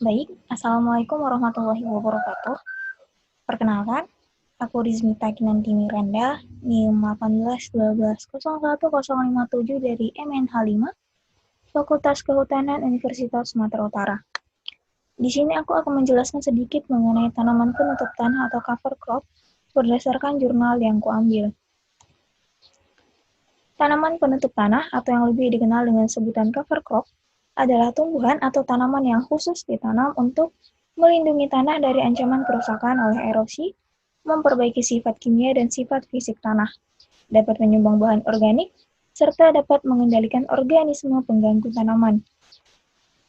Baik, Assalamualaikum warahmatullahi wabarakatuh. Perkenalkan, aku Rizmita Kinanti Miranda, NIM 1812010057 dari MNH 5, Fakultas Kehutanan Universitas Sumatera Utara. Di sini aku akan menjelaskan sedikit mengenai tanaman penutup tanah atau cover crop berdasarkan jurnal yang kuambil. Tanaman penutup tanah atau yang lebih dikenal dengan sebutan cover crop adalah tumbuhan atau tanaman yang khusus ditanam untuk melindungi tanah dari ancaman kerusakan oleh erosi, memperbaiki sifat kimia dan sifat fisik tanah, dapat menyumbang bahan organik, serta dapat mengendalikan organisme pengganggu tanaman.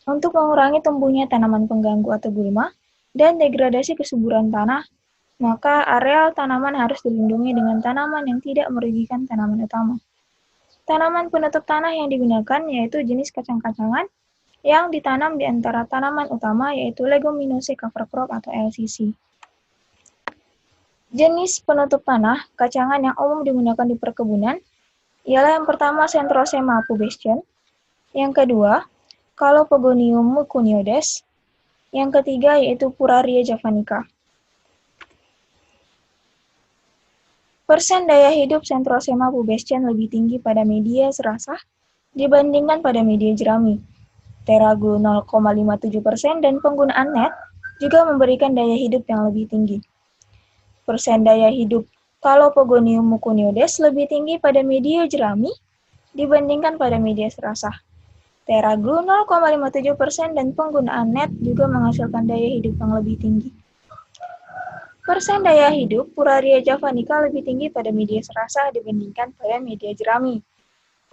Untuk mengurangi tumbuhnya tanaman pengganggu atau gulma dan degradasi kesuburan tanah, maka areal tanaman harus dilindungi dengan tanaman yang tidak merugikan tanaman utama. Tanaman penutup tanah yang digunakan yaitu jenis kacang-kacangan yang ditanam di antara tanaman utama yaitu Leguminosae cover crop atau LCC. Jenis penutup tanah kacangan yang umum digunakan di perkebunan ialah yang pertama Centrosema pubescens, yang kedua Calopogonium mucunioides, yang ketiga yaitu Puraria javanica. Persen daya hidup Centrosema pubescens lebih tinggi pada media serasah dibandingkan pada media jerami. Teraglue 0,57% dan penggunaan net juga memberikan daya hidup yang lebih tinggi. Persen daya hidup Calopogonium mucunioides lebih tinggi pada media jerami dibandingkan pada media serasah. Teraglue 0,57% dan penggunaan net juga menghasilkan daya hidup yang lebih tinggi. Persen daya hidup Puraria javanica lebih tinggi pada media serasah dibandingkan pada media jerami.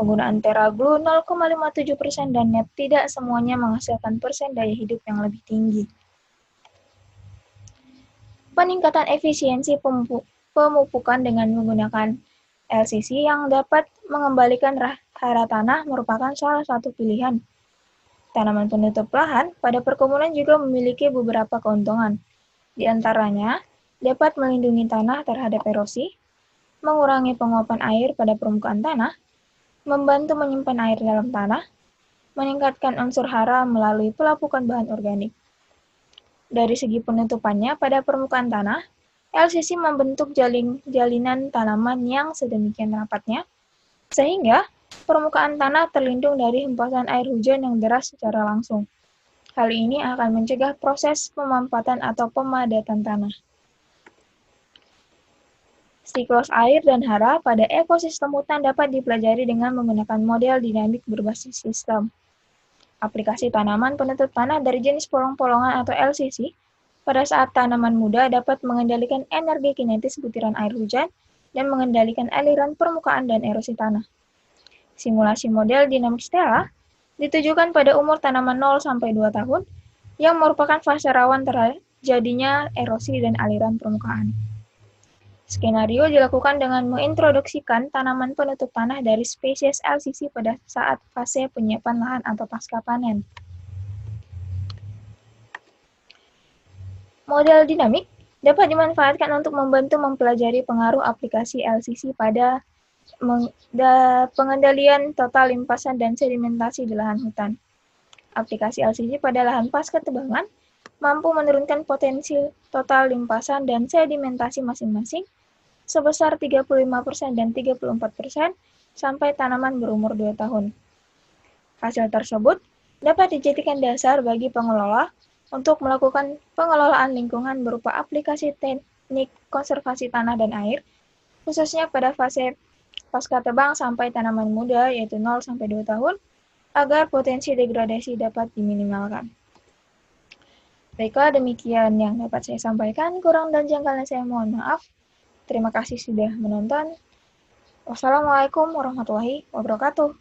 Penggunaan Teraglue 0,57% dan net tidak semuanya menghasilkan persen daya hidup yang lebih tinggi. Peningkatan efisiensi pemupukan dengan menggunakan LCC yang dapat mengembalikan hara tanah merupakan salah satu pilihan. Tanaman penutup lahan pada perkebunan juga memiliki beberapa keuntungan. Di antaranya, dapat melindungi tanah terhadap erosi, mengurangi penguapan air pada permukaan tanah, membantu menyimpan air dalam tanah, meningkatkan unsur hara melalui pelapukan bahan organik. Dari segi penutupannya pada permukaan tanah, LCC membentuk jalinan tanaman yang sedemikian rapatnya, sehingga permukaan tanah terlindung dari hempasan air hujan yang deras secara langsung. Hal ini akan mencegah proses pemampatan atau pemadatan tanah. Siklus air dan hara pada ekosistem hutan dapat dipelajari dengan menggunakan model dinamik berbasis sistem. Aplikasi tanaman penutup tanah dari jenis polong-polongan atau LCC pada saat tanaman muda dapat mengendalikan energi kinetis butiran air hujan dan mengendalikan aliran permukaan dan erosi tanah. Simulasi model dinamik stela ditujukan pada umur tanaman 0-2 tahun yang merupakan fase rawan terjadinya erosi dan aliran permukaan. Skenario dilakukan dengan mengintroduksikan tanaman penutup tanah dari spesies LCC pada saat fase penyiapan lahan atau pasca panen. Model dinamik dapat dimanfaatkan untuk membantu mempelajari pengaruh aplikasi LCC pada pengendalian total limpasan dan sedimentasi di lahan hutan. Aplikasi LCC pada lahan pasca tebangan mampu menurunkan potensi total limpasan dan sedimentasi masing-masing sebesar 35% dan 34% sampai tanaman berumur 2 tahun. Hasil tersebut dapat dijadikan dasar bagi pengelola untuk melakukan pengelolaan lingkungan berupa aplikasi teknik konservasi tanah dan air, khususnya pada fase pasca tebang sampai tanaman muda yaitu 0-2 tahun, agar potensi degradasi dapat diminimalkan. Baiklah, demikian yang dapat saya sampaikan. Kurang dan janggalnya saya mohon maaf. Terima kasih sudah menonton. Wassalamualaikum warahmatullahi wabarakatuh.